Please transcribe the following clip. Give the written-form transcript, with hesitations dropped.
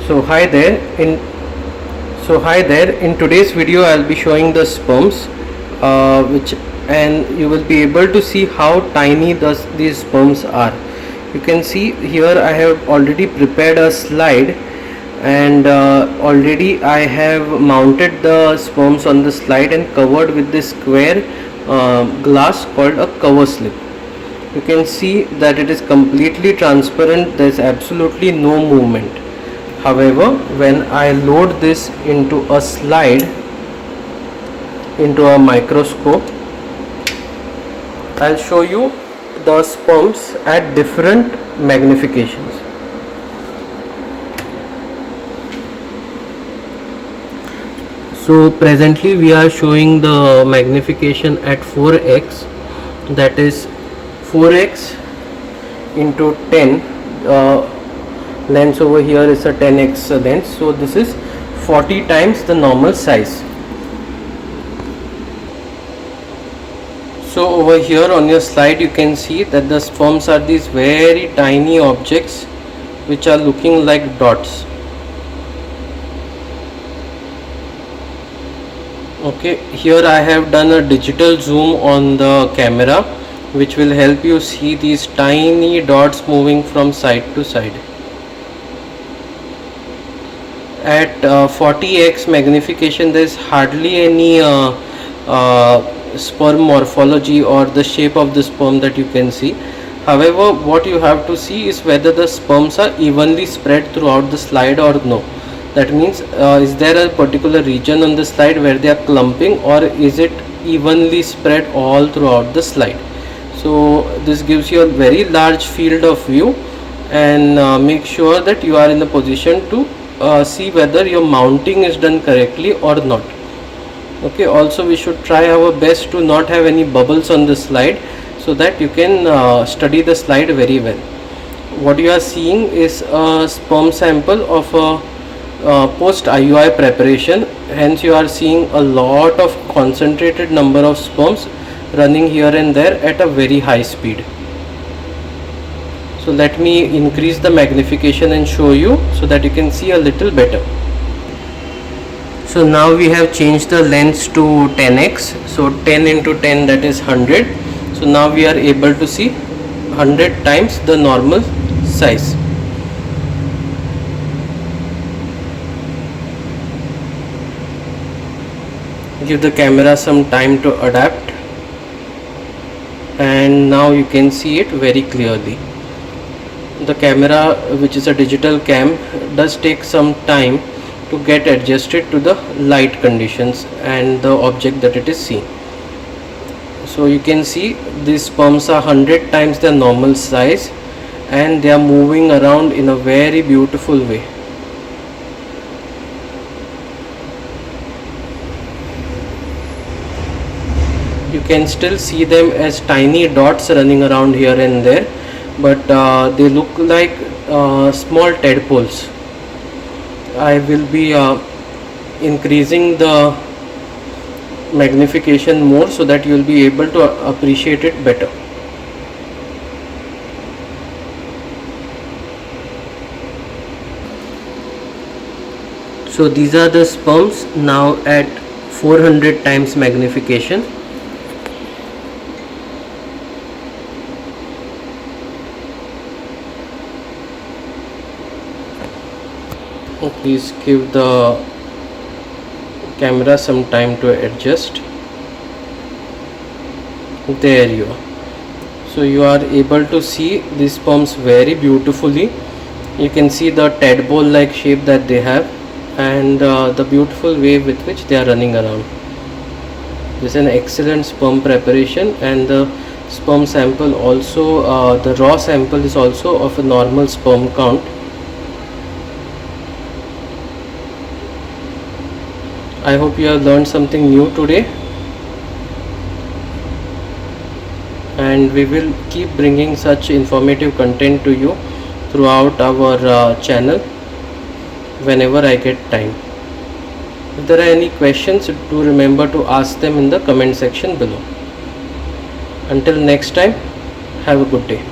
So hi there. In today's video, I'll be showing the sperms, which and you will be able to see how tiny these sperms are. You can see here I have already prepared a slide, and already I have mounted the sperms on the slide and covered with this square glass called a cover slip. You can see that it is completely transparent. There is absolutely no movement. However, when I load this into a slide, into a microscope, I'll show you the sperms at different magnifications. So presently we are showing the magnification at 4x, that is 4x into 10. Lens over here is a 10x lens, so this is 40 times the normal size. So over here on your slide you can see that the sperms are these very tiny objects which are looking like dots. Okay, here I have done a digital zoom on the camera which will help you see these tiny dots moving from side to side. At 40x magnification there is hardly any sperm morphology or the shape of the sperm that you can see. However, what you have to see is whether the sperms are evenly spread throughout the slide or no. That means is there a particular region on the slide where they are clumping, or is it evenly spread all throughout the slide. So this gives you a very large field of view, and make sure that you are in a position to see whether your mounting is done correctly or not. Okay, also we should try our best to not have any bubbles on the slide so that you can study the slide very well. What you are seeing is a sperm sample of a post IUI preparation, hence you are seeing a lot of concentrated number of sperms running here and there at a very high speed. So let me increase the magnification and show you so that you can see a little better. So now we have changed the lens to 10x, so 10 into 10, that is 100. So now we are able to see 100 times the normal size. Give the camera some time to adapt, and now you can see it very clearly. The camera, which is a digital cam, does take some time to get adjusted to the light conditions and the object that it is seeing. So you can see these sperms are 100 times their normal size, and they are moving around in a very beautiful way. You can still see them as tiny dots running around here and there, but they look like small tadpoles. I will be increasing the magnification more so that you will be able to appreciate it better. So these are the sperms now at 400 times magnification. Please give the camera some time to adjust. There you are. So you are able to see these sperms very beautifully. You can see the tadpole like shape that they have, and the beautiful way with which they are running around. This is an excellent sperm preparation, and the sperm sample also, the raw sample is also of a normal sperm count. I hope you have learned something new today, and we will keep bringing such informative content to you throughout our channel whenever I get time. If there are any questions, do remember to ask them in the comment section below. Until next time, have a good day.